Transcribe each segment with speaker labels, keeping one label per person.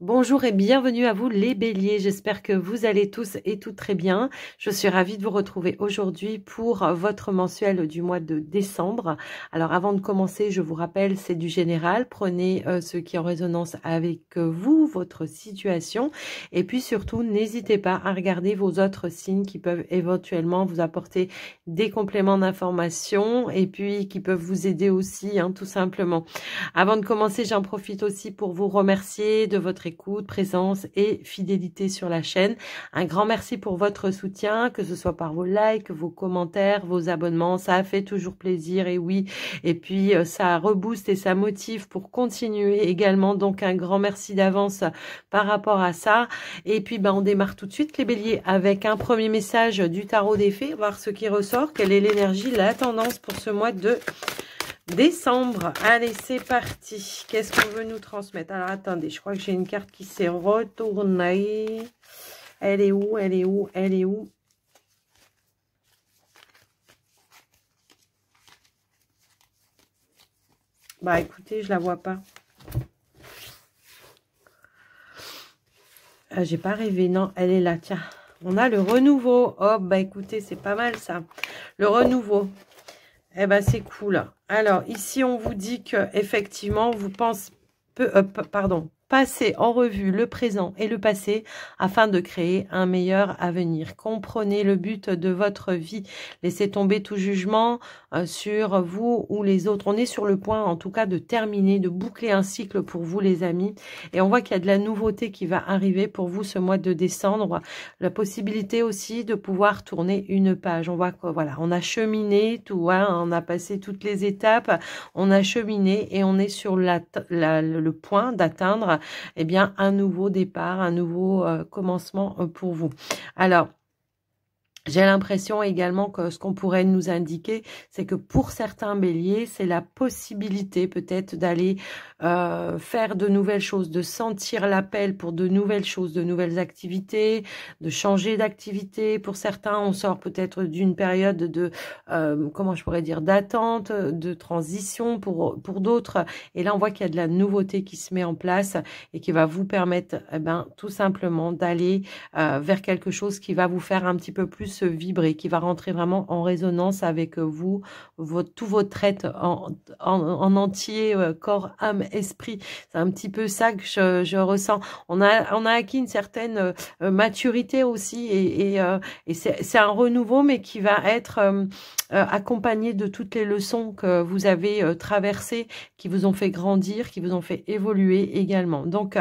Speaker 1: Bonjour et bienvenue à vous les béliers, j'espère que vous allez tous et toutes très bien. Je suis ravie de vous retrouver aujourd'hui pour votre mensuel du mois de décembre. Alors avant de commencer, je vous rappelle, c'est du général, prenez ce qui est en résonance avec vous, votre situation. Et puis surtout, n'hésitez pas à regarder vos autres signes qui peuvent éventuellement vous apporter des compléments d'information et puis qui peuvent vous aider aussi, tout simplement. Avant de commencer, j'en profite aussi pour vous remercier de votre écoute, présence et fidélité sur la chaîne. Un grand merci pour votre soutien, que ce soit par vos likes, vos commentaires, vos abonnements. Ça fait toujours plaisir et oui. Et puis, ça rebooste et ça motive pour continuer également. Donc, un grand merci d'avance par rapport à ça. Et puis, on démarre tout de suite les béliers avec un premier message du tarot des fées. Voir ce qui ressort. Quelle est l'énergie, la tendance pour ce mois de décembre. Allez, c'est parti. Qu'est-ce qu'on veut nous transmettre? Alors, attendez, je crois que j'ai une carte qui s'est retournée. Elle est où? Elle est où? Elle est où? Bah, écoutez, je la vois pas. J'ai pas rêvé. Non, elle est là. Tiens, on a le renouveau. Oh, bah, écoutez, c'est pas mal, ça. Le renouveau. Eh ben, c'est cool. Alors, ici, on vous dit que effectivement, vous pensez, passez en revue le présent et le passé afin de créer un meilleur avenir. Comprenez le but de votre vie. Laissez tomber tout jugement sur vous ou les autres. On est sur le point, en tout cas, de terminer, de boucler un cycle pour vous, les amis. Et on voit qu'il y a de la nouveauté qui va arriver pour vous ce mois de décembre. La possibilité aussi de pouvoir tourner une page. On voit que voilà, on a cheminé tout, on a passé toutes les étapes, on a cheminé et on est sur le point d'atteindre un nouveau départ, un nouveau commencement pour vous. Alors, j'ai l'impression également que ce qu'on pourrait nous indiquer, c'est que pour certains béliers, c'est la possibilité peut-être d'aller faire de nouvelles choses, de sentir l'appel pour de nouvelles choses, de nouvelles activités, de changer d'activité. Pour certains, on sort peut-être d'une période de, comment je pourrais dire, d'attente, de transition pour d'autres. Et là, on voit qu'il y a de la nouveauté qui se met en place et qui va vous permettre tout simplement d'aller vers quelque chose qui va vous faire un petit peu plus vibrer, qui va rentrer vraiment en résonance avec vous, tout votre être en entier, corps, âme, esprit. C'est un petit peu ça que je ressens. On a acquis une certaine maturité aussi et c'est un renouveau, mais qui va être accompagné de toutes les leçons que vous avez traversées, qui vous ont fait grandir, qui vous ont fait évoluer également. Donc,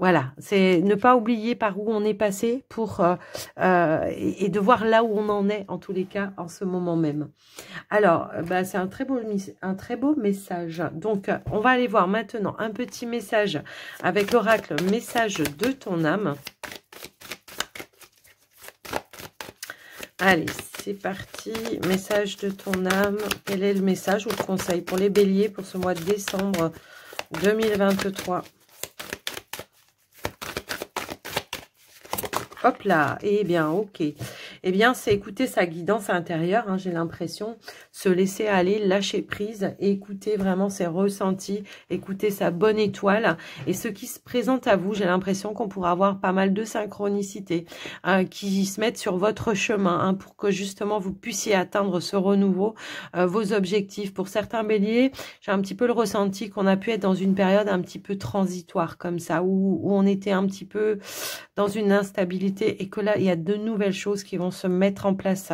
Speaker 1: voilà, c'est ne pas oublier par où on est passé pour et de voir là où on en est en tous les cas en ce moment même. Alors, c'est un très beau message. Donc, on va aller voir maintenant un petit message avec l'oracle message de ton âme. Allez, c'est parti. Message de ton âme. Quel est le message ou le conseil pour les béliers pour ce mois de décembre 2023? Hop là, eh bien, ok. Eh bien, c'est écouter sa guidance intérieure, j'ai l'impression, se laisser aller, lâcher prise, et écouter vraiment ses ressentis, écouter sa bonne étoile. Et ce qui se présente à vous, j'ai l'impression qu'on pourra avoir pas mal de synchronicité qui se mettent sur votre chemin pour que justement vous puissiez atteindre ce renouveau, vos objectifs. Pour certains béliers, j'ai un petit peu le ressenti qu'on a pu être dans une période un petit peu transitoire comme ça, où on était un petit peu dans une instabilité et que là, il y a de nouvelles choses qui vont se mettre en place.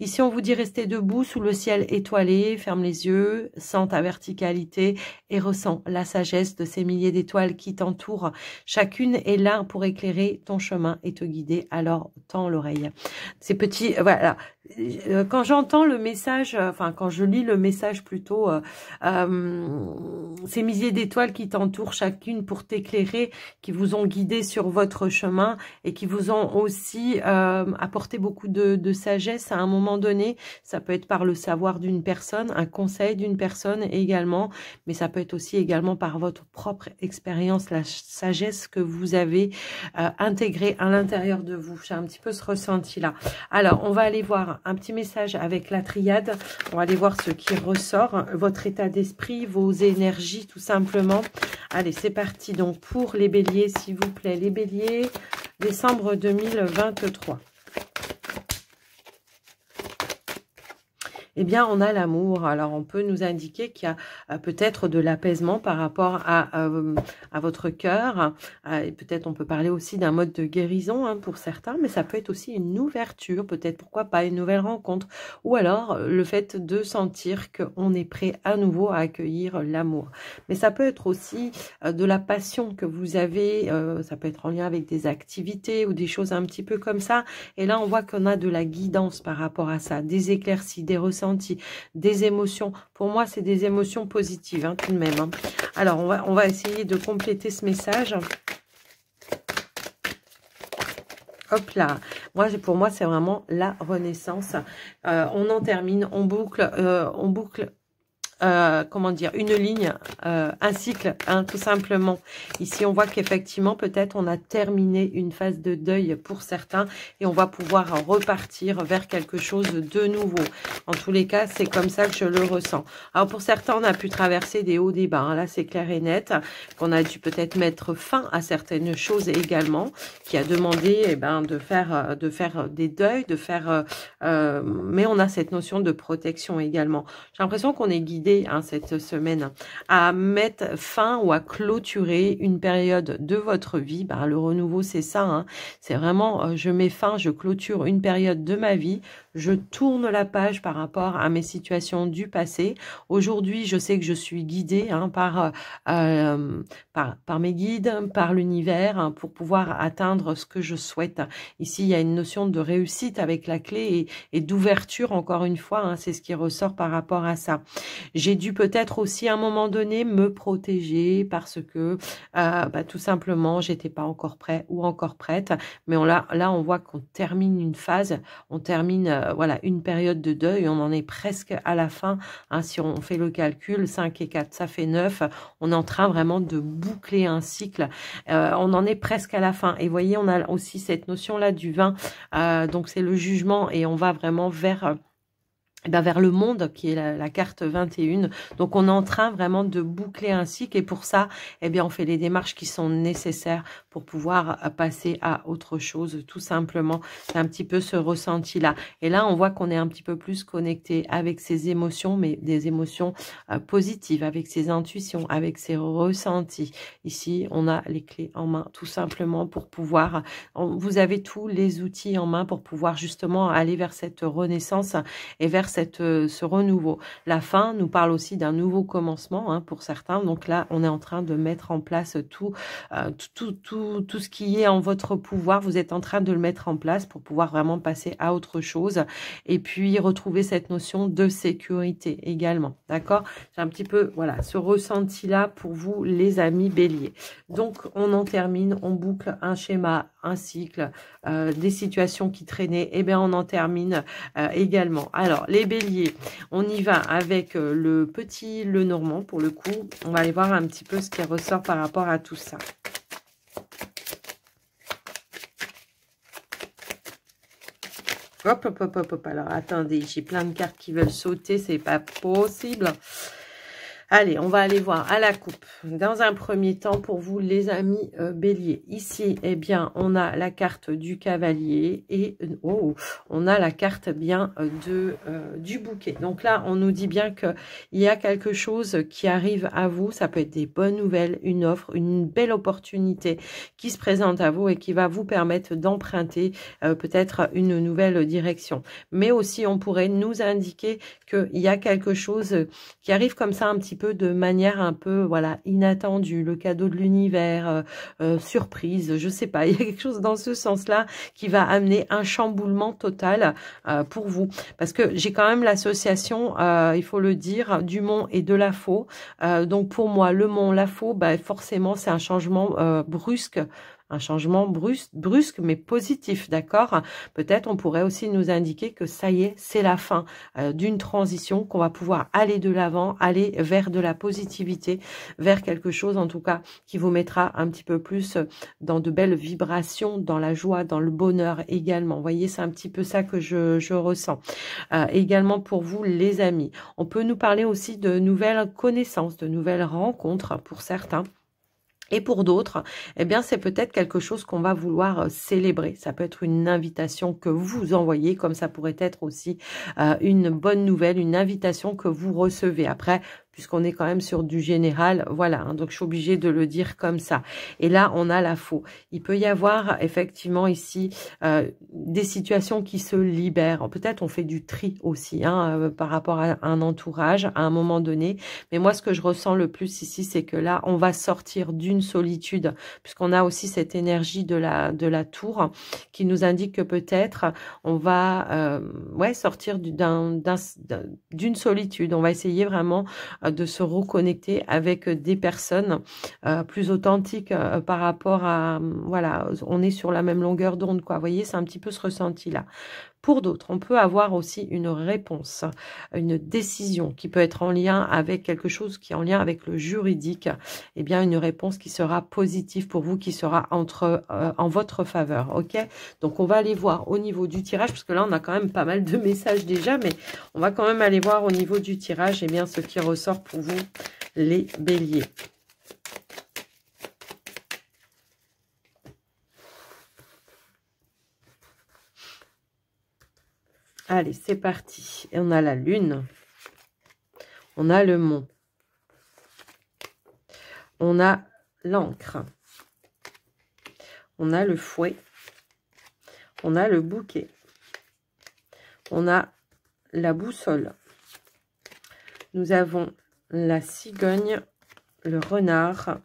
Speaker 1: Ici, on vous dit rester debout sous le ciel étoilé, ferme les yeux, sens ta verticalité et ressens la sagesse de ces milliers d'étoiles qui t'entourent. Chacune est là pour éclairer ton chemin et te guider, alors tends l'oreille. Ces petits, voilà. Quand j'entends le message, quand je lis le message plutôt, ces milliers d'étoiles qui t'entourent, chacune pour t'éclairer, qui vous ont guidé sur votre chemin et qui vous ont aussi apporté beaucoup de sagesse à un moment donné. Ça peut être par le savoir, recevoir d'une personne, un conseil d'une personne également, mais ça peut être aussi également par votre propre expérience, la sagesse que vous avez intégrée à l'intérieur de vous. J'ai un petit peu ce ressenti-là. Alors, on va aller voir un petit message avec la triade. On va aller voir ce qui ressort, votre état d'esprit, vos énergies, tout simplement. Allez, c'est parti. Donc, pour les béliers, s'il vous plaît, les béliers, décembre 2023. Eh bien, on a l'amour. Alors, on peut nous indiquer qu'il y a peut-être de l'apaisement par rapport à votre cœur. Et peut-être on peut parler aussi d'un mode de guérison hein, pour certains, mais ça peut être aussi une ouverture, peut-être pourquoi pas une nouvelle rencontre. Ou alors le fait de sentir qu'on est prêt à nouveau à accueillir l'amour. Mais ça peut être aussi de la passion que vous avez, ça peut être en lien avec des activités ou des choses un petit peu comme ça. Et là, on voit qu'on a de la guidance par rapport à ça, des éclaircies, des ressentis, des émotions. Pour moi, c'est des émotions positives, hein, tout de même. Hein. Alors, on va essayer de compléter ce message. Hop là. Pour moi, c'est vraiment la renaissance. On en termine, on boucle, comment dire, une ligne, un cycle, hein, tout simplement. Ici, on voit qu'effectivement, peut-être on a terminé une phase de deuil pour certains et on va pouvoir repartir vers quelque chose de nouveau. En tous les cas, c'est comme ça que je le ressens. Alors, pour certains, on a pu traverser des hauts, des bas. Hein, là, c'est clair et net qu'on a dû peut-être mettre fin à certaines choses également, qui a demandé eh ben, de faire des deuils, mais on a cette notion de protection également. J'ai l'impression qu'on est guidé hein, cette semaine à mettre fin ou à clôturer une période de votre vie. Ben, le renouveau, c'est ça. Hein. C'est vraiment, je mets fin, je clôture une période de ma vie. Je tourne la page par rapport à mes situations du passé. Aujourd'hui, je sais que je suis guidée hein, par mes guides, par l'univers, hein, pour pouvoir atteindre ce que je souhaite. Ici, il y a une notion de réussite avec la clé et d'ouverture, encore une fois. Hein, c'est ce qui ressort par rapport à ça. J'ai dû peut-être aussi à un moment donné me protéger parce que tout simplement, j'étais pas encore prêt ou encore prête. Mais là, on voit qu'on termine une phase, on termine voilà, une période de deuil, on en est presque à la fin. Hein, si on fait le calcul, 5 et 4, ça fait 9. On est en train vraiment de boucler un cycle. On en est presque à la fin. Et vous voyez, on a aussi cette notion-là du vin. Donc, c'est le jugement et on va vraiment vers le monde, qui est la carte 21. Donc, on est en train vraiment de boucler un cycle. Et pour ça, eh bien, on fait les démarches qui sont nécessaires pour pouvoir passer à autre chose, tout simplement. C'est un petit peu ce ressenti-là. Et là, on voit qu'on est un petit peu plus connecté avec ses émotions, mais des émotions positives, avec ses intuitions, avec ses ressentis. Ici, on a les clés en main, tout simplement, pour pouvoir... Vous avez tous les outils en main pour pouvoir justement aller vers cette renaissance et vers ce renouveau. La fin nous parle aussi d'un nouveau commencement hein, pour certains. Donc là, on est en train de mettre en place tout ce qui est en votre pouvoir. Vous êtes en train de le mettre en place pour pouvoir vraiment passer à autre chose et puis retrouver cette notion de sécurité également. D'accord? J'ai un petit peu, voilà, ce ressenti-là pour vous, les amis béliers. Donc, on en termine, on boucle un schéma, un cycle, des situations qui traînaient. Eh bien, on en termine également. Alors, les béliers, on y va avec le Normand pour le coup. On va aller voir un petit peu ce qui ressort par rapport à tout ça. Hop, hop, hop, hop, hop. Alors, attendez, j'ai plein de cartes qui veulent sauter, c'est pas possible. Allez, on va aller voir à la coupe. Dans un premier temps, pour vous, les amis béliers. Ici, eh bien, on a la carte du cavalier et on a la carte bien du bouquet. Donc là, on nous dit bien qu'il y a quelque chose qui arrive à vous. Ça peut être des bonnes nouvelles, une offre, une belle opportunité qui se présente à vous et qui va vous permettre d'emprunter peut-être une nouvelle direction. Mais aussi, on pourrait nous indiquer qu'il y a quelque chose qui arrive comme ça un petit peu de manière un peu voilà inattendue, le cadeau de l'univers, surprise, je sais pas, il y a quelque chose dans ce sens-là qui va amener un chamboulement total pour vous, parce que j'ai quand même l'association, il faut le dire, du Mont et de la Faux. Donc pour moi, le Mont, la Faux, bah, forcément c'est un changement brusque. un changement brusque mais positif, d'accord? Peut-être on pourrait aussi nous indiquer que ça y est, c'est la fin d'une transition, qu'on va pouvoir aller de l'avant, aller vers de la positivité, vers quelque chose en tout cas qui vous mettra un petit peu plus dans de belles vibrations, dans la joie, dans le bonheur également. Vous voyez, c'est un petit peu ça que je ressens. Également pour vous les amis, on peut nous parler aussi de nouvelles connaissances, de nouvelles rencontres pour certains. Et pour d'autres, eh bien, c'est peut-être quelque chose qu'on va vouloir célébrer. Ça peut être une invitation que vous envoyez, comme ça pourrait être aussi une bonne nouvelle, une invitation que vous recevez. Après, puisqu'on est quand même sur du général, voilà, hein, donc je suis obligée de le dire comme ça. Et là, on a la faux. Il peut y avoir effectivement ici des situations qui se libèrent. Peut-être on fait du tri aussi hein, par rapport à un entourage à un moment donné. Mais moi, ce que je ressens le plus ici, c'est que là, on va sortir d'une solitude, puisqu'on a aussi cette énergie de la tour qui nous indique que peut-être on va sortir d'une solitude. On va essayer vraiment de se reconnecter avec des personnes plus authentiques par rapport à, voilà, on est sur la même longueur d'onde, quoi. Vous voyez, c'est un petit peu ce ressenti-là. Pour d'autres, on peut avoir aussi une réponse, une décision qui peut être en lien avec quelque chose qui est en lien avec le juridique. Eh bien, une réponse qui sera positive pour vous, qui sera en votre faveur, ok? Donc, on va aller voir au niveau du tirage, parce que là, on a quand même pas mal de messages déjà, mais on va quand même aller voir au niveau du tirage, eh bien, ce qui ressort pour vous, les béliers. Allez, c'est parti. Et on a la lune. On a le mont. On a l'encre. On a le fouet. On a le bouquet. On a la boussole. Nous avons la cigogne, le renard.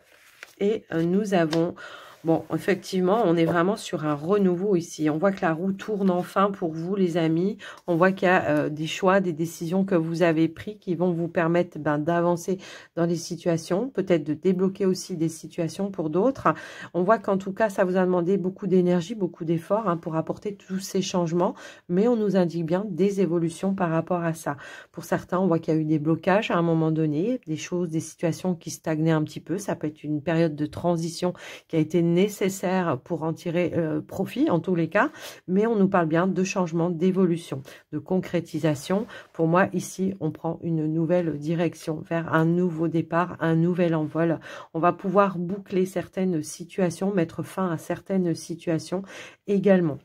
Speaker 1: Et nous avons... Bon, effectivement, on est vraiment sur un renouveau ici. On voit que la roue tourne enfin pour vous, les amis. On voit qu'il y a des choix, des décisions que vous avez pris qui vont vous permettre d'avancer dans les situations, peut-être de débloquer aussi des situations pour d'autres. On voit qu'en tout cas, ça vous a demandé beaucoup d'énergie, beaucoup d'efforts hein, pour apporter tous ces changements. Mais on nous indique bien des évolutions par rapport à ça. Pour certains, on voit qu'il y a eu des blocages à un moment donné, des choses, des situations qui stagnaient un petit peu. Ça peut être une période de transition qui a été nécessaire pour en tirer profit en tous les cas, mais on nous parle bien de changement, d'évolution, de concrétisation. Pour moi, ici, on prend une nouvelle direction vers un nouveau départ, un nouvel envol. On va pouvoir boucler certaines situations, mettre fin à certaines situations également.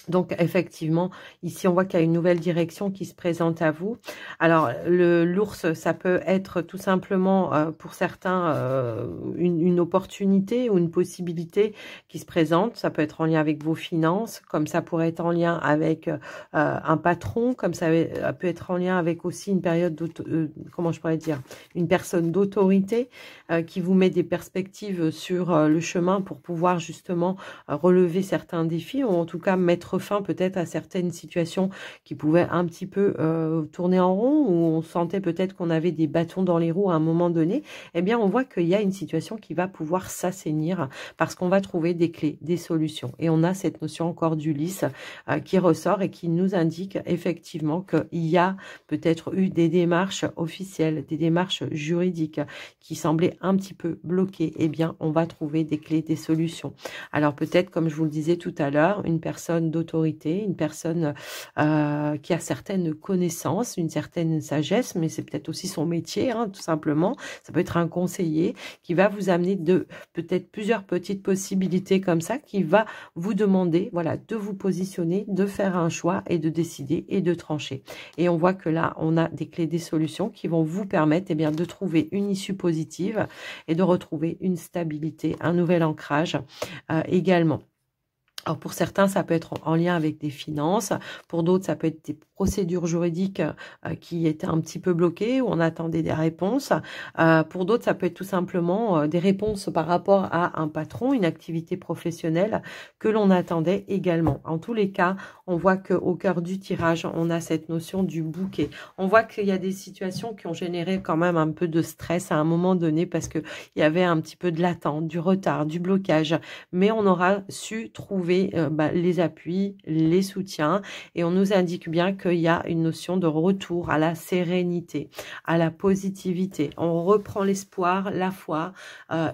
Speaker 1: Donc, effectivement, ici, on voit qu'il y a une nouvelle direction qui se présente à vous. Alors, l'ours, ça peut être tout simplement, pour certains, une opportunité ou une possibilité qui se présente. Ça peut être en lien avec vos finances, comme ça pourrait être en lien avec un patron, comme ça peut être en lien avec aussi une période, comment je pourrais dire, une personne d'autorité qui vous met des perspectives sur le chemin pour pouvoir justement relever certains défis ou en tout cas mettre fin peut-être à certaines situations qui pouvaient un petit peu tourner en rond, où on sentait peut-être qu'on avait des bâtons dans les roues à un moment donné. Eh bien, on voit qu'il y a une situation qui va pouvoir s'assainir parce qu'on va trouver des clés, des solutions. Et on a cette notion encore d'Ulysse qui ressort et qui nous indique effectivement qu'il y a peut-être eu des démarches officielles, des démarches juridiques qui semblaient un petit peu bloquées. Eh bien, on va trouver des clés, des solutions. Alors peut-être, comme je vous le disais tout à l'heure, une personne d'autorité, une personne qui a certaines connaissances, une certaine sagesse, mais c'est peut-être aussi son métier, hein, tout simplement. Ça peut être un conseiller qui va vous amener peut-être plusieurs petites possibilités comme ça, qui va vous demander, voilà, de vous positionner, de faire un choix et de décider et de trancher. Et on voit que là, on a des clés, des solutions qui vont vous permettre eh bien, de trouver une issue positive et de retrouver une stabilité, un nouvel ancrage également. Alors pour certains, ça peut être en lien avec des finances. Pour d'autres, ça peut être procédures juridiques qui étaient un petit peu bloquées, où on attendait des réponses. Pour d'autres, ça peut être tout simplement des réponses par rapport à un patron, une activité professionnelle que l'on attendait également. En tous les cas, on voit qu'au cœur du tirage, on a cette notion du bouquet. On voit qu'il y a des situations qui ont généré quand même un peu de stress à un moment donné parce qu'il y avait un petit peu de l'attente, du retard, du blocage. Mais on aura su trouver les appuis, les soutiens et on nous indique bien qu'il y a une notion de retour à la sérénité, à la positivité. On reprend l'espoir, la foi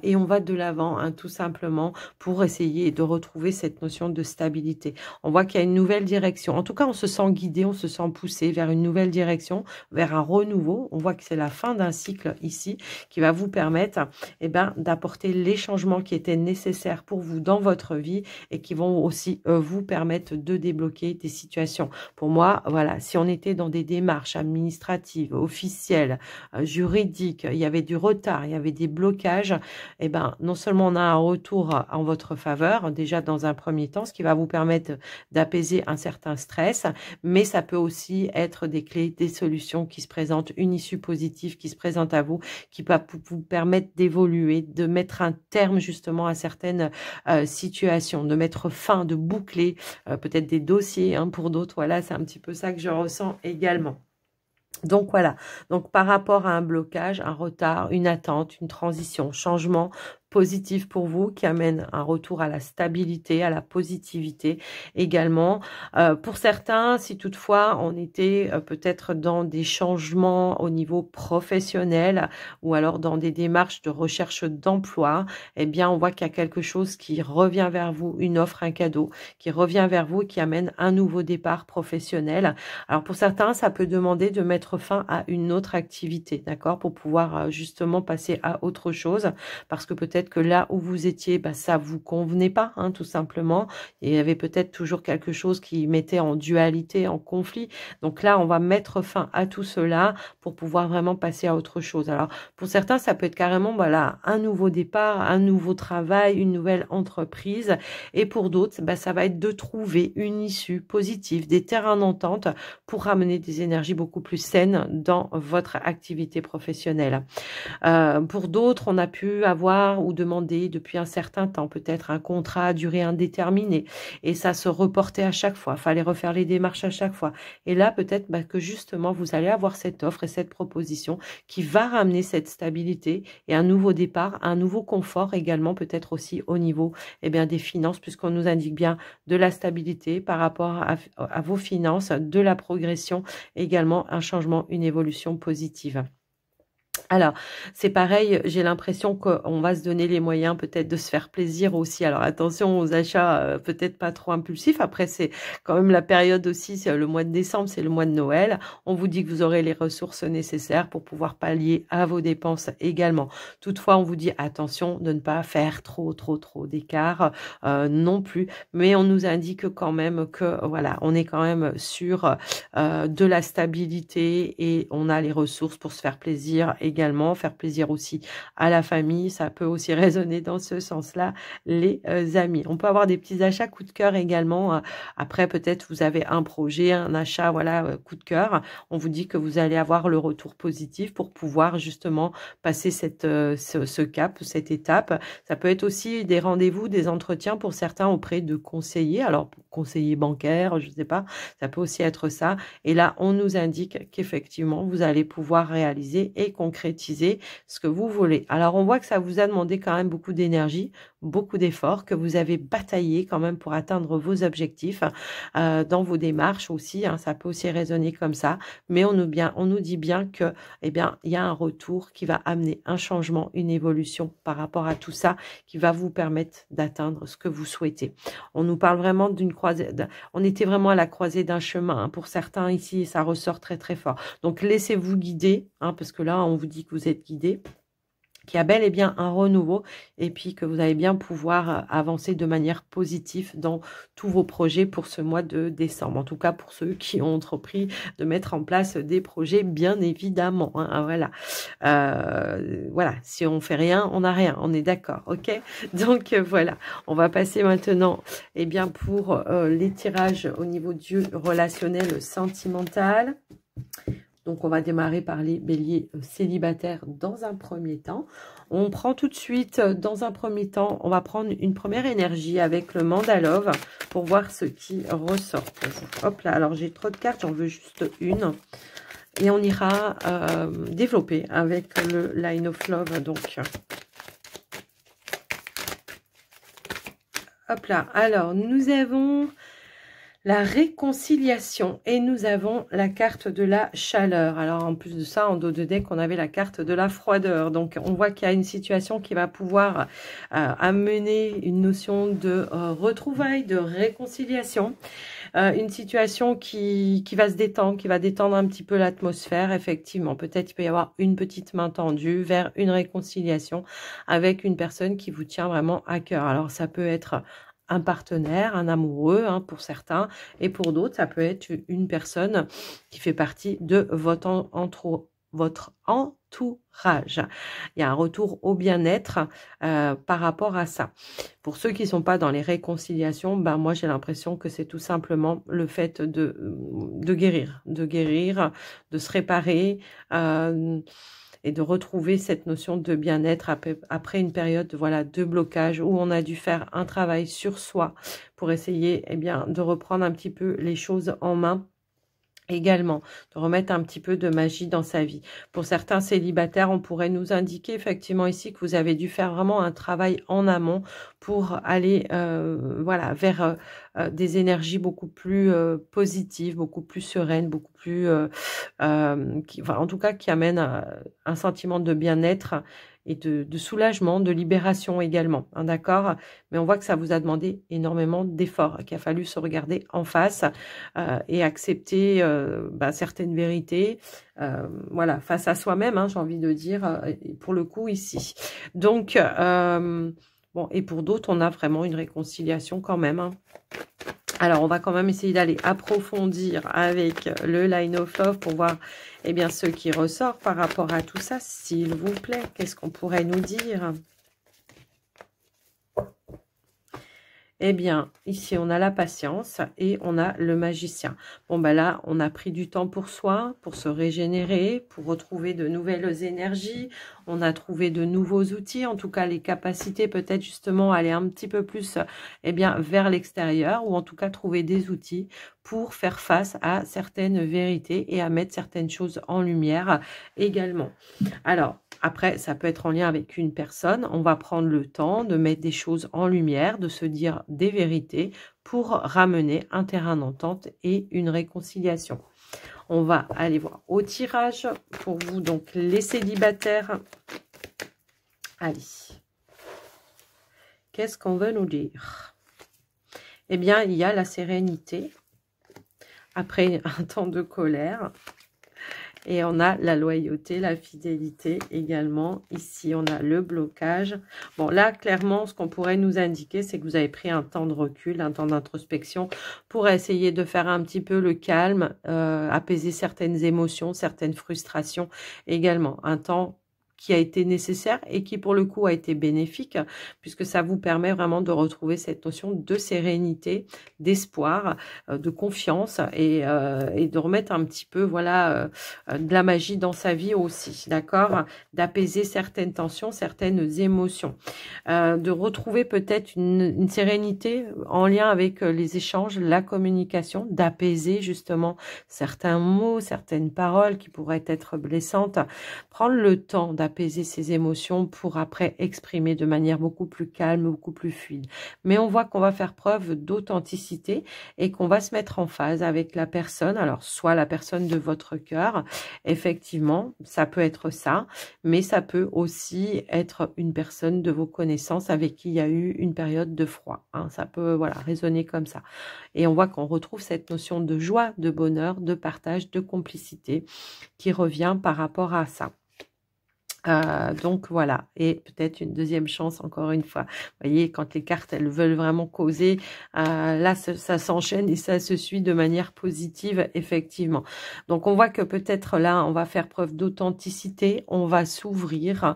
Speaker 1: et on va de l'avant tout simplement pour essayer de retrouver cette notion de stabilité. On voit qu'il y a une nouvelle direction. En tout cas, on se sent guidé, on se sent poussé vers une nouvelle direction, vers un renouveau. On voit que c'est la fin d'un cycle ici qui va vous permettre d'apporter les changements qui étaient nécessaires pour vous dans votre vie et qui vont aussi vous permettre de débloquer des situations. Pour moi, voilà, si on était dans des démarches administratives, officielles, juridiques, il y avait du retard, il y avait des blocages, non seulement on a un retour en votre faveur, déjà dans un premier temps, ce qui va vous permettre d'apaiser un certain stress, mais ça peut aussi être des clés, des solutions qui se présentent, une issue positive qui se présente à vous, qui va vous permettre d'évoluer, de mettre un terme justement à certaines situations, de mettre fin, de boucler peut-être des dossiers pour d'autres. Voilà, c'est un petit peu ça que je ressens également. Donc voilà, donc par rapport à un blocage, un retard, une attente, une transition, changement positif pour vous qui amène un retour à la stabilité, à la positivité également. Pour certains, si toutefois on était peut-être dans des changements au niveau professionnel ou alors dans des démarches de recherche d'emploi, eh bien on voit qu'il y a quelque chose qui revient vers vous, une offre, un cadeau qui revient vers vous et qui amène un nouveau départ professionnel. Alors pour certains, ça peut demander de mettre fin à une autre activité, d'accord, pour pouvoir justement passer à autre chose, parce que peut-être que là où vous étiez, ça vous convenait pas, tout simplement. Il y avait peut-être toujours quelque chose qui mettait en dualité, en conflit. Donc là, on va mettre fin à tout cela pour pouvoir vraiment passer à autre chose. Alors, pour certains, ça peut être carrément, voilà, un nouveau départ, un nouveau travail, une nouvelle entreprise. Et pour d'autres, ça va être de trouver une issue positive, des terrains d'entente pour ramener des énergies beaucoup plus saines dans votre activité professionnelle. Pour d'autres, on a pu avoir ou demander depuis un certain temps peut-être un contrat à durée indéterminée et ça se reportait à chaque fois, fallait refaire les démarches à chaque fois. Et là, peut-être que justement, vous allez avoir cette offre et cette proposition qui va ramener cette stabilité et un nouveau départ, un nouveau confort également, peut-être aussi au niveau des finances, puisqu'on nous indique bien de la stabilité par rapport à vos finances, de la progression, également un changement, une évolution positive. Alors, c'est pareil, j'ai l'impression qu'on va se donner les moyens peut-être de se faire plaisir aussi. Alors, attention aux achats peut-être pas trop impulsifs. Après, c'est quand même la période aussi, c'est le mois de décembre, c'est le mois de Noël. On vous dit que vous aurez les ressources nécessaires pour pouvoir pallier à vos dépenses également. Toutefois, on vous dit attention de ne pas faire trop d'écart non plus. Mais on nous indique quand même que, voilà, on est quand même sur de la stabilité et on a les ressources pour se faire plaisir également, faire plaisir aussi à la famille, ça peut aussi résonner dans ce sens-là, les amis. On peut avoir des petits achats coup de cœur également. Après, peut-être vous avez un projet, un achat, voilà, coup de cœur. On vous dit que vous allez avoir le retour positif pour pouvoir justement passer ce cap, cette étape. Ça peut être aussi des rendez-vous, des entretiens pour certains auprès de conseillers. Alors, conseillers bancaires, je ne sais pas, ça peut aussi être ça. Et là, on nous indique qu'effectivement, vous allez pouvoir réaliser et concrétiser ce que vous voulez. Alors, on voit que ça vous a demandé quand même beaucoup d'énergie, beaucoup d'efforts, que vous avez bataillé quand même pour atteindre vos objectifs dans vos démarches aussi. Ça peut aussi résonner comme ça. Mais on nous dit bien que, il y a un retour qui va amener un changement, une évolution par rapport à tout ça qui va vous permettre d'atteindre ce que vous souhaitez. On nous parle vraiment d'une croisée. On était vraiment à la croisée d'un chemin. Pour certains ici, ça ressort très fort. Donc, laissez-vous guider, parce que là, on vous dit que vous êtes guidé, qu'il y a bel et bien un renouveau et puis que vous allez bien pouvoir avancer de manière positive dans tous vos projets pour ce mois de décembre. En tout cas, pour ceux qui ont entrepris de mettre en place des projets, bien évidemment. Hein, voilà. Voilà, si on fait rien, on n'a rien. On est d'accord, ok? Donc voilà, on va passer maintenant eh bien, pour les tirages au niveau du relationnel sentimental. Donc, on va démarrer par les béliers célibataires dans un premier temps. On prend tout de suite, dans un premier temps, on va prendre une première énergie avec le Mandalove pour voir ce qui ressort pour vous. Hop là, alors j'ai trop de cartes, j'en veux juste une. Et on ira développer avec le Line of Love. Donc, hop là, alors nous avons la réconciliation et nous avons la carte de la chaleur. Alors en plus de ça, en dos de deck, on avait la carte de la froideur. Donc on voit qu'il y a une situation qui va pouvoir amener une notion de retrouvailles, de réconciliation. Une situation qui va se détendre, qui va détendre un petit peu l'atmosphère, effectivement. Peut-être il peut y avoir une petite main tendue vers une réconciliation avec une personne qui vous tient vraiment à cœur. Alors ça peut être un partenaire, un amoureux hein, pour certains, et pour d'autres, ça peut être une personne qui fait partie de votre entourage. Il y a un retour au bien-être par rapport à ça. Pour ceux qui ne sont pas dans les réconciliations, ben moi j'ai l'impression que c'est tout simplement le fait de guérir, de se réparer, et de retrouver cette notion de bien-être après une période voilà, de blocage où on a dû faire un travail sur soi pour essayer eh bien, de reprendre un petit peu les choses en main. Également, de remettre un petit peu de magie dans sa vie. Pour certains célibataires, on pourrait nous indiquer effectivement ici que vous avez dû faire vraiment un travail en amont pour aller voilà, vers des énergies beaucoup plus positives, beaucoup plus sereines, beaucoup plus, enfin, en tout cas qui amènent un sentiment de bien-être et de soulagement, de libération également, hein, d'accord? Mais on voit que ça vous a demandé énormément d'efforts, qu'il a fallu se regarder en face et accepter certaines vérités, voilà, face à soi-même, hein, j'ai envie de dire, pour le coup ici. Donc, bon, et pour d'autres, on a vraiment une réconciliation quand même, hein. Alors, on va quand même essayer d'aller approfondir avec le Line of Love pour voir eh bien, ce qui ressort par rapport à tout ça, s'il vous plaît. Qu'est-ce qu'on pourrait nous dire ? Eh bien, ici, on a la patience et on a le magicien. Bon, ben là, on a pris du temps pour soi, pour se régénérer, pour retrouver de nouvelles énergies. On a trouvé de nouveaux outils, en tout cas les capacités peut-être justement aller un petit peu plus eh bien, vers l'extérieur ou en tout cas trouver des outils pour faire face à certaines vérités et à mettre certaines choses en lumière également. Alors, après, ça peut être en lien avec une personne. On va prendre le temps de mettre des choses en lumière, de se dire des vérités pour ramener un terrain d'entente et une réconciliation. On va aller voir au tirage pour vous, donc les célibataires. Allez. Qu'est-ce qu'on veut nous dire? Eh bien, il y a la sérénité après un temps de colère. Et on a la loyauté, la fidélité également. Ici, on a le blocage. Bon, là, clairement, ce qu'on pourrait nous indiquer, c'est que vous avez pris un temps de recul, un temps d'introspection pour essayer de faire un petit peu le calme, apaiser certaines émotions, certaines frustrations également. Un temps qui a été nécessaire et qui pour le coup a été bénéfique puisque ça vous permet vraiment de retrouver cette notion de sérénité, d'espoir, de confiance et de remettre un petit peu voilà de la magie dans sa vie aussi, d'accord, d'apaiser certaines tensions, certaines émotions, de retrouver peut-être une sérénité en lien avec les échanges, la communication, d'apaiser justement certains mots, certaines paroles qui pourraient être blessantes, prendre le temps d'apaiser ses émotions pour après exprimer de manière beaucoup plus calme, beaucoup plus fluide. Mais on voit qu'on va faire preuve d'authenticité et qu'on va se mettre en phase avec la personne. Alors, soit la personne de votre cœur, effectivement, ça peut être ça, mais ça peut aussi être une personne de vos connaissances avec qui il y a eu une période de froid. Hein. Ça peut, voilà, résonner comme ça. Et on voit qu'on retrouve cette notion de joie, de bonheur, de partage, de complicité qui revient par rapport à ça. Donc voilà, et peut-être une deuxième chance encore une fois. Vous voyez, quand les cartes, elles veulent vraiment causer, là, ça s'enchaîne et ça se suit de manière positive, effectivement. Donc on voit que peut-être là, on va faire preuve d'authenticité, on va s'ouvrir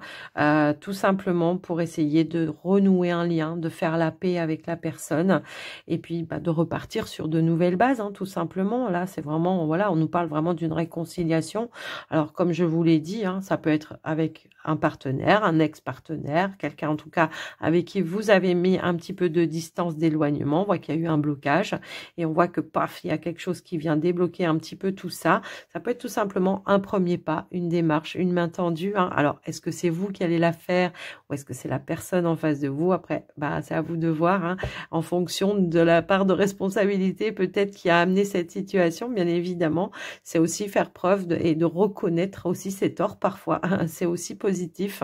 Speaker 1: tout simplement pour essayer de renouer un lien, de faire la paix avec la personne et puis de repartir sur de nouvelles bases, hein, tout simplement. Là, c'est vraiment, voilà, on nous parle vraiment d'une réconciliation. Alors, comme je vous l'ai dit, hein, ça peut être avec un partenaire, un ex-partenaire, quelqu'un en tout cas avec qui vous avez mis un petit peu de distance, d'éloignement. On voit qu'il y a eu un blocage et on voit que paf, il y a quelque chose qui vient débloquer un petit peu tout ça. Ça peut être tout simplement un premier pas, une démarche, une main tendue, hein. Alors, est-ce que c'est vous qui allez la faire ou est-ce que c'est la personne en face de vous? Après, c'est à vous de voir, hein, en fonction de la part de responsabilité peut-être qui a amené cette situation, bien évidemment. C'est aussi faire preuve et de reconnaître aussi ses torts parfois. C'est aussi positif.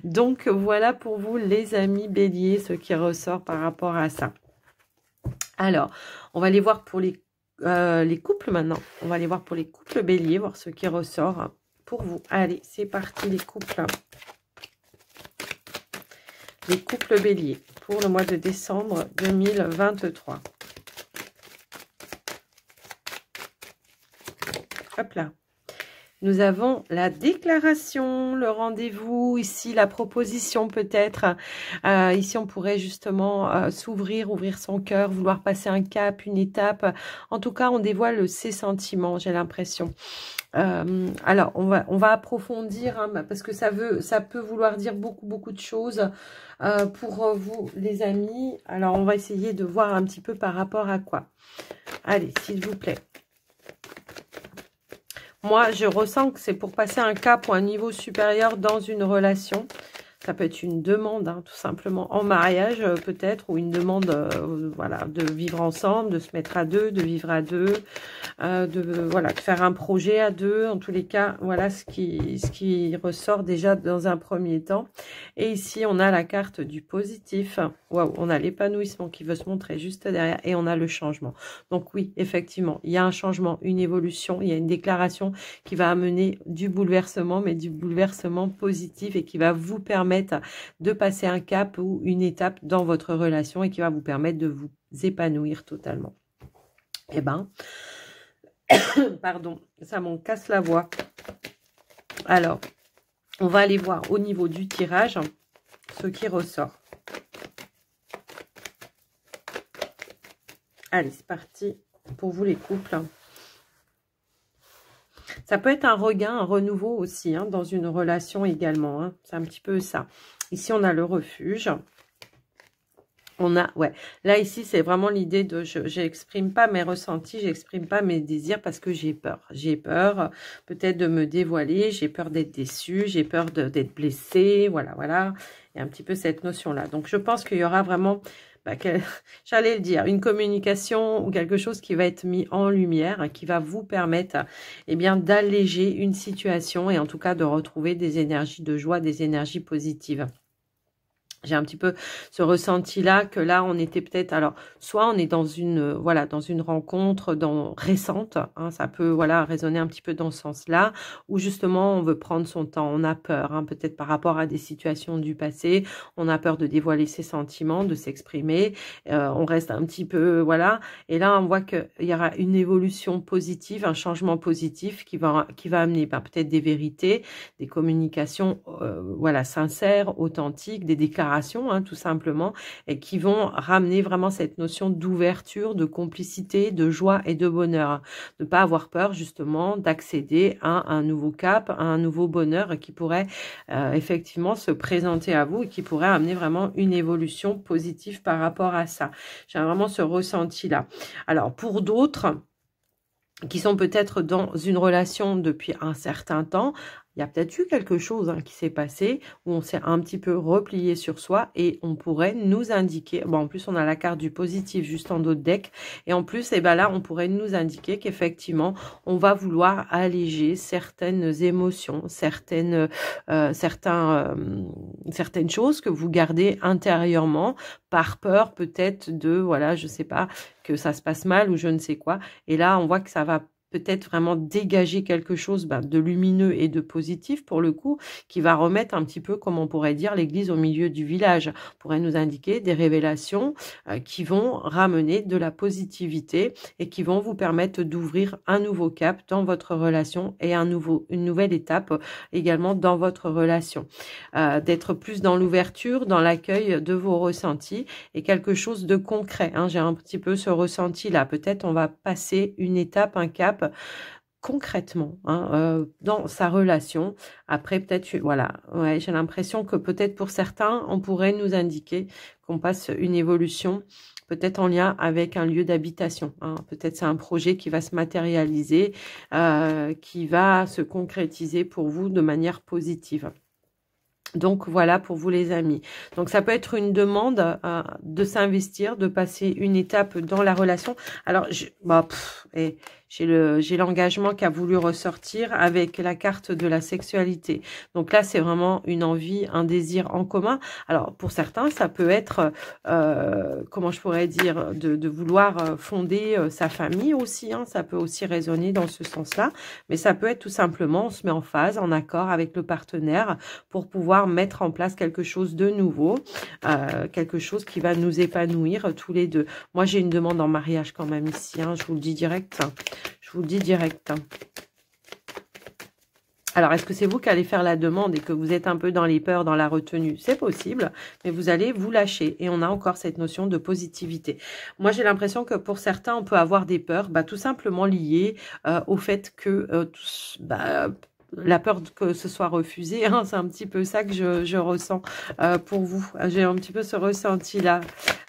Speaker 1: Donc, voilà pour vous, les amis béliers, ce qui ressort par rapport à ça. Alors, on va aller voir pour les couples maintenant. On va aller voir pour les couples béliers, voir ce qui ressort pour vous. Allez, c'est parti les couples. Les couples béliers pour le mois de décembre 2023. Hop là. Nous avons la déclaration, le rendez-vous, ici la proposition peut-être. Ici, on pourrait justement s'ouvrir, ouvrir son cœur, vouloir passer un cap, une étape. En tout cas, on dévoile ses sentiments, j'ai l'impression. Alors, on va approfondir, hein, parce que ça peut vouloir dire beaucoup de choses pour vous, les amis. Alors, on va essayer de voir un petit peu par rapport à quoi. Allez, s'il vous plaît. Moi, je ressens que c'est pour passer un cap ou un niveau supérieur dans une relation. Ça peut être une demande, hein, tout simplement, en mariage peut-être, ou une demande voilà, de vivre ensemble, de se mettre à deux, de vivre à deux, de faire un projet à deux. En tous les cas, voilà ce qui ressort déjà dans un premier temps. Et ici, on a la carte du positif. Waouh, on a l'épanouissement qui veut se montrer juste derrière et on a le changement. Donc oui, effectivement, il y a un changement, une évolution, il y a une déclaration qui va amener du bouleversement, mais du bouleversement positif et qui va vous permettre de passer un cap ou une étape dans votre relation et qui va vous permettre de vous épanouir totalement. Eh ben, pardon, ça m'en casse la voix. Alors, on va aller voir au niveau du tirage ce qui ressort. Allez, c'est parti pour vous les couples. Ça peut être un regain, un renouveau aussi, hein, dans une relation également. Hein. C'est un petit peu ça. Ici, on a le refuge. On a, ouais, là, ici, c'est vraiment l'idée de, j'exprime pas mes ressentis, j'exprime pas mes désirs parce que j'ai peur. J'ai peur peut-être de me dévoiler, j'ai peur d'être déçue, j'ai peur d'être blessée, voilà. Il y a un petit peu cette notion-là. Donc, je pense qu'il y aura vraiment... j'allais le dire, une communication ou quelque chose qui va être mis en lumière, qui va vous permettre d'alléger une situation et en tout cas de retrouver des énergies de joie, des énergies positives. J'ai un petit peu ce ressenti-là que là, on était peut-être... Alors, soit on est dans une dans une rencontre récente, hein, ça peut résonner un petit peu dans ce sens-là, où justement, on veut prendre son temps, on a peur, hein, peut-être par rapport à des situations du passé, on a peur de dévoiler ses sentiments, de s'exprimer, on reste un petit peu... Et là, on voit qu'il y aura une évolution positive, un changement positif qui va amener peut-être des vérités, des communications sincères, authentiques, des déclarations, hein, tout simplement, et qui vont ramener vraiment cette notion d'ouverture, de complicité, de joie et de bonheur. Ne pas avoir peur justement d'accéder à un nouveau cap, à un nouveau bonheur qui pourrait effectivement se présenter à vous et qui pourrait amener vraiment une évolution positive par rapport à ça. J'ai vraiment ce ressenti-là. Alors pour d'autres qui sont peut-être dans une relation depuis un certain temps, il y a peut-être eu quelque chose qui s'est passé où on s'est un petit peu replié sur soi et on pourrait nous indiquer, bon, en plus on a la carte du positif juste en dos de deck et en plus là on pourrait nous indiquer qu'effectivement on va vouloir alléger certaines émotions, certaines choses que vous gardez intérieurement par peur peut-être de, je sais pas, que ça se passe mal ou je ne sais quoi. Et là on voit que ça va peut-être vraiment dégager quelque chose de lumineux et de positif pour le coup, qui va remettre un petit peu, comme on pourrait dire, l'église au milieu du village. On pourrait nous indiquer des révélations qui vont ramener de la positivité et qui vont vous permettre d'ouvrir un nouveau cap dans votre relation et une nouvelle étape également dans votre relation. D'être plus dans l'ouverture, dans l'accueil de vos ressentis et quelque chose de concret. Hein. J'ai un petit peu ce ressenti-là. Peut-être on va passer une étape, un cap concrètement dans sa relation. Après, peut-être, voilà, ouais, j'ai l'impression que peut-être pour certains, on pourrait nous indiquer qu'on passe une évolution peut-être en lien avec un lieu d'habitation. Hein. Peut-être c'est un projet qui va se matérialiser, qui va se concrétiser pour vous de manière positive. Donc voilà pour vous les amis. Donc ça peut être une demande de s'investir, de passer une étape dans la relation. Alors j'ai l'engagement qui a voulu ressortir avec la carte de la sexualité. Donc là c'est vraiment une envie, un désir en commun. Alors pour certains ça peut être comment je pourrais dire de vouloir fonder sa famille aussi. Hein. Ça peut aussi résonner dans ce sens-là. Mais ça peut être tout simplement on se met en phase, en accord avec le partenaire pour pouvoir mettre en place quelque chose de nouveau, quelque chose qui va nous épanouir tous les deux. Moi, j'ai une demande en mariage quand même ici, hein, je vous le dis direct. Je vous le dis direct. Alors, est-ce que c'est vous qui allez faire la demande et que vous êtes un peu dans les peurs, dans la retenue? C'est possible, mais vous allez vous lâcher. Et on a encore cette notion de positivité. Moi, j'ai l'impression que pour certains, on peut avoir des peurs tout simplement liées au fait que la peur que ce soit refusé, hein, c'est un petit peu ça que je ressens pour vous. J'ai un petit peu ce ressenti-là,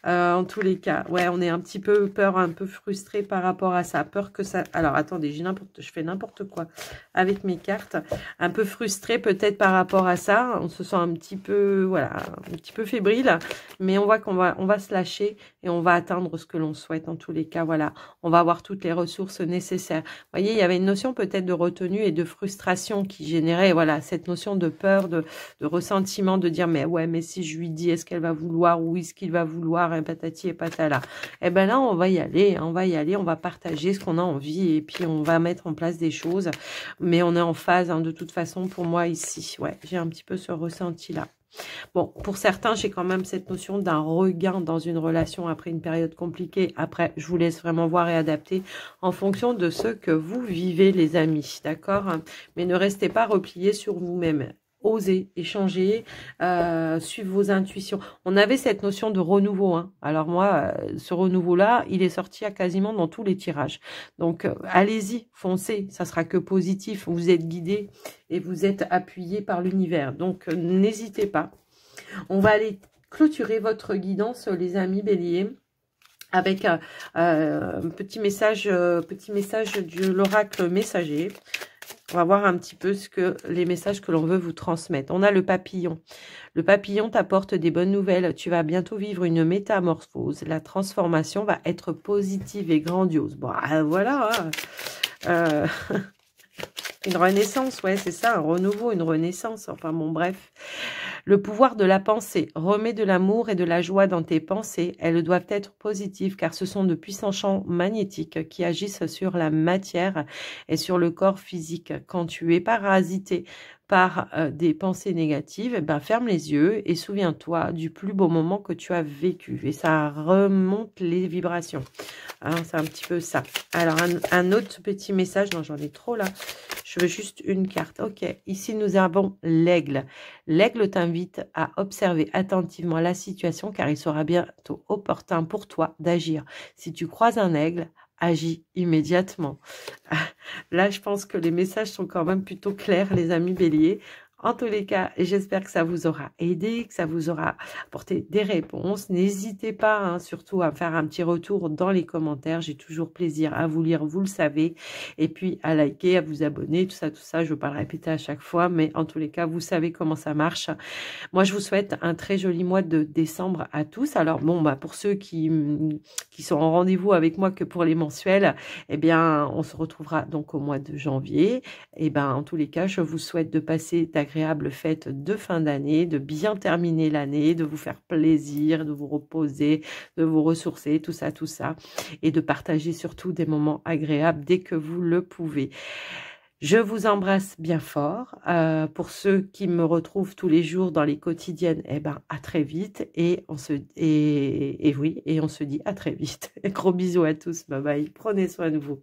Speaker 1: en tous les cas. Ouais, on est un petit peu peur, un peu frustré par rapport à ça. Peur que ça... Alors, attendez, je fais n'importe quoi avec mes cartes. Un peu frustré peut-être par rapport à ça. On se sent un petit peu, voilà, un petit peu fébrile. Mais on voit qu'on va se lâcher et on va atteindre ce que l'on souhaite. En tous les cas, voilà, on va avoir toutes les ressources nécessaires. Vous voyez, il y avait une notion peut-être de retenue et de frustration qui générait voilà cette notion de peur, de ressentiment, de dire mais ouais, mais si je lui dis, est-ce qu'elle va vouloir ou est-ce qu'il va vouloir, et patati et patala. Et ben là, on va y aller, on va partager ce qu'on a envie et puis on va mettre en place des choses, mais on est en phase de toute façon pour moi ici. Ouais, j'ai un petit peu ce ressenti-là. Bon, pour certains, j'ai quand même cette notion d'un regain dans une relation après une période compliquée. Après, je vous laisse vraiment voir et adapter en fonction de ce que vous vivez, les amis. D'accord? Mais ne restez pas repliés sur vous-même. Osez, échanger, suivre vos intuitions. On avait cette notion de renouveau. Hein. Alors moi, ce renouveau-là, il est sorti à quasiment dans tous les tirages. Donc, allez-y, foncez. Ça sera que positif. Vous êtes guidés et vous êtes appuyés par l'univers. Donc, n'hésitez pas. On va aller clôturer votre guidance, les amis béliers, avec un petit message de l'oracle messager. On va voir un petit peu les messages que l'on veut vous transmettre. On a le papillon. Le papillon t'apporte des bonnes nouvelles. Tu vas bientôt vivre une métamorphose. La transformation va être positive et grandiose. Bon, voilà. Une renaissance, ouais, c'est ça, un renouveau, une renaissance. Enfin bon, bref. Le pouvoir de la pensée. Remets de l'amour et de la joie dans tes pensées. Elles doivent être positives car ce sont de puissants champs magnétiques qui agissent sur la matière et sur le corps physique. Quand tu es parasité par des pensées négatives, ferme les yeux et souviens-toi du plus beau moment que tu as vécu. Et ça remonte les vibrations. Hein, c'est un petit peu ça. Alors, un autre petit message. Non, j'en ai trop là. Je veux juste une carte. Ok, ici nous avons l'aigle. L'aigle t'invite à observer attentivement la situation car il sera bientôt opportun pour toi d'agir. Si tu croises un aigle, agis immédiatement. Là, je pense que les messages sont quand même plutôt clairs, les amis béliers. En tous les cas, j'espère que ça vous aura aidé, que ça vous aura apporté des réponses. N'hésitez pas surtout à faire un petit retour dans les commentaires. J'ai toujours plaisir à vous lire, vous le savez. Et puis à liker, à vous abonner, tout ça. Je ne veux pas le répéter à chaque fois, mais en tous les cas, vous savez comment ça marche. Moi, je vous souhaite un très joli mois de décembre à tous. Alors bon, pour ceux qui sont en rendez-vous avec moi que pour les mensuels, eh bien, on se retrouvera donc au mois de janvier. Et en tous les cas, je vous souhaite de passer agréables fêtes de fin d'année, de bien terminer l'année, de vous faire plaisir, de vous reposer, de vous ressourcer, tout ça, et de partager surtout des moments agréables dès que vous le pouvez. Je vous embrasse bien fort. Pour ceux qui me retrouvent tous les jours dans les quotidiennes, eh ben, à très vite. Et on se dit à très vite. Gros bisous à tous. Bye bye. Prenez soin de vous.